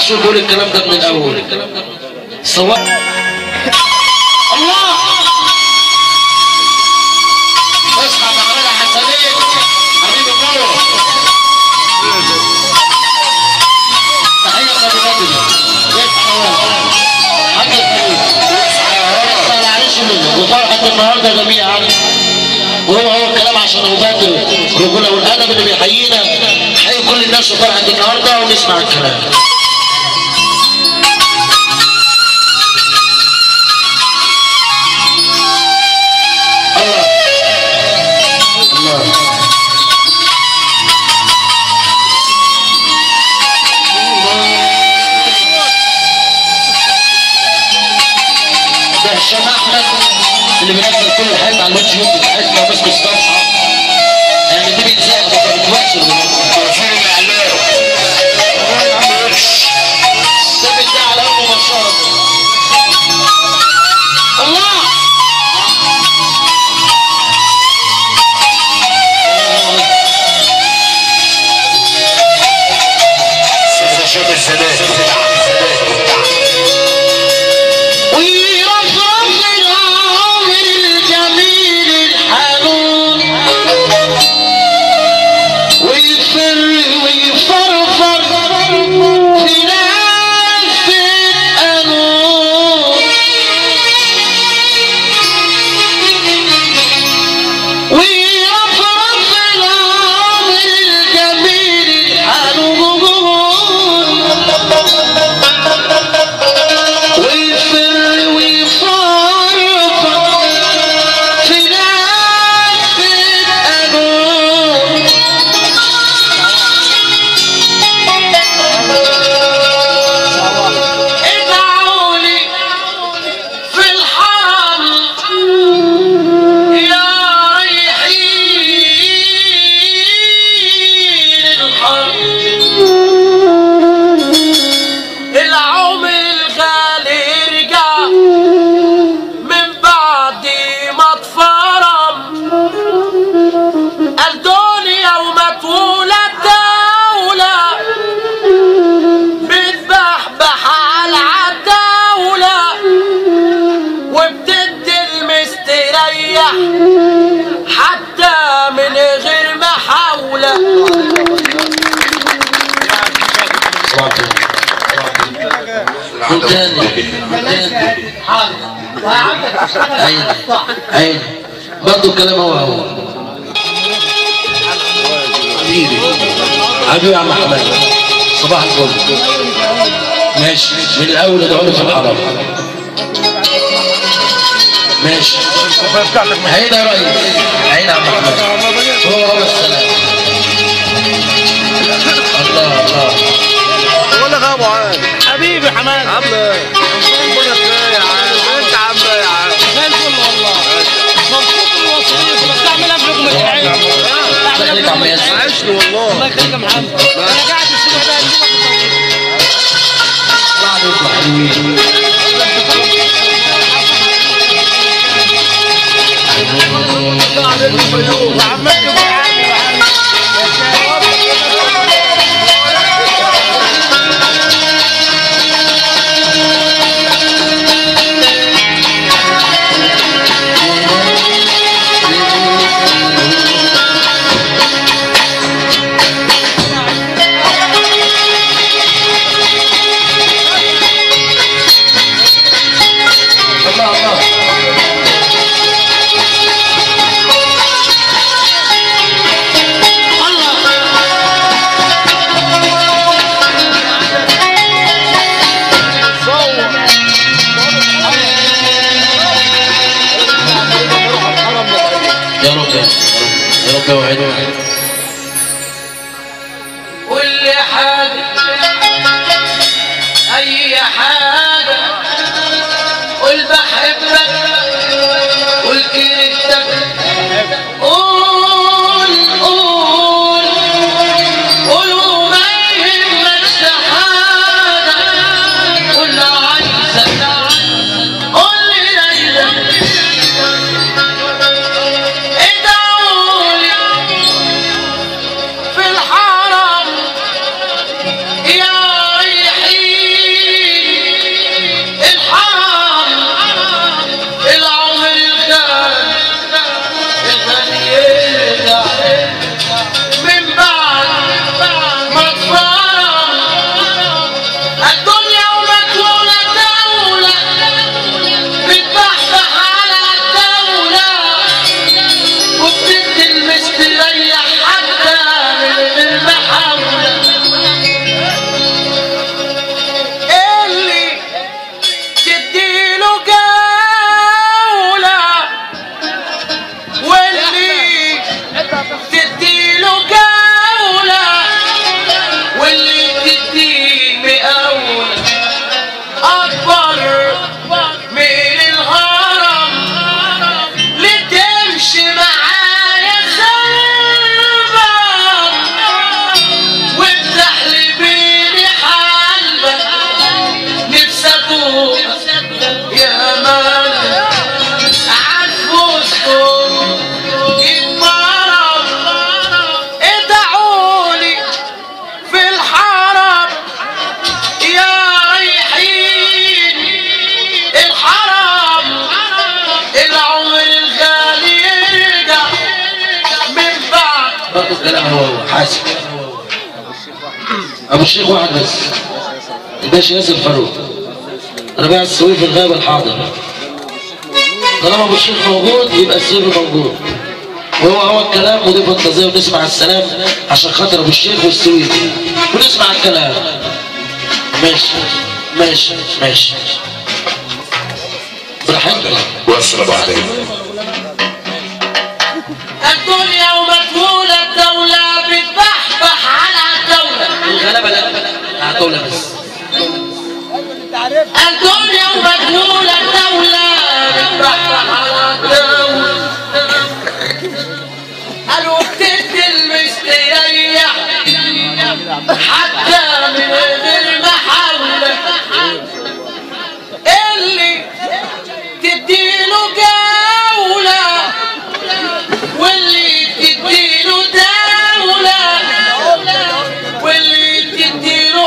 شو قول الكلام ده من الاول سواء الله اصحى معانا حسنين حبيبي الله تحيه خدماتي حاجه حاجه معلش منه وفرحه النهارده جميعا وهو الكلام عشان اوقات الرجوله والادب اللي بيحيينا حي كل الناس وفرحه النهارده ونسمع الكلام. هشام احمد اللي بينزل كل الحاجات على اليوتيوب بتاعتنا وماسك الصفحه يعني دي بتساعد ما بتوصل التليفون اعلان ثابت ده على امه مباشره الله شباب السادات حتى من غير محاولة. عيني برضه الكلام هو حبيبي يا عم احمد صباح الفل. ماشي من الاول ادعوا لي في الحرام. ماشي عيد يا ريس عيد يا عم احمد هو رب السلام. الله الله بقول لك يا ابو عاد حبيبي حماد عم ربنا يا عم انت عم يا عم زي الفل والله. مبسوط بالوصيه بستعملها في لقمه العين. الله يخليك يا عم ياسر. عشني والله. الله يخليك يا محمد. انا قاعد الصبح ده الله عليكم حلوين. كل حاجة أي حاجة قول بحبك قول كرهتك قول وما يهمكش حاجة قول عايزك قول لي ليلى ابو الشيخ واحد بس الباشا ياسر فاروق ربيع السويف في الغابه الحاضر. طالما ابو الشيخ موجود يبقى السر موجود وهو الكلام ودي فانتازيه ونسمع السلام عشان خاطر ابو الشيخ والسويف ونسمع الكلام. ماشي براحتك وصل بعدين. الدنيا ومدهولة الدولة بتبحبح على الدولة. الغلبة لا على الدولة بس. الدنيا ومدهولة الدولة بتبحبح على الدولة. قالوا بتدي المستريح حتى من غير محاولة. اللي تديله جولة واللي تديله دولة واللي تديله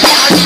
الفرحه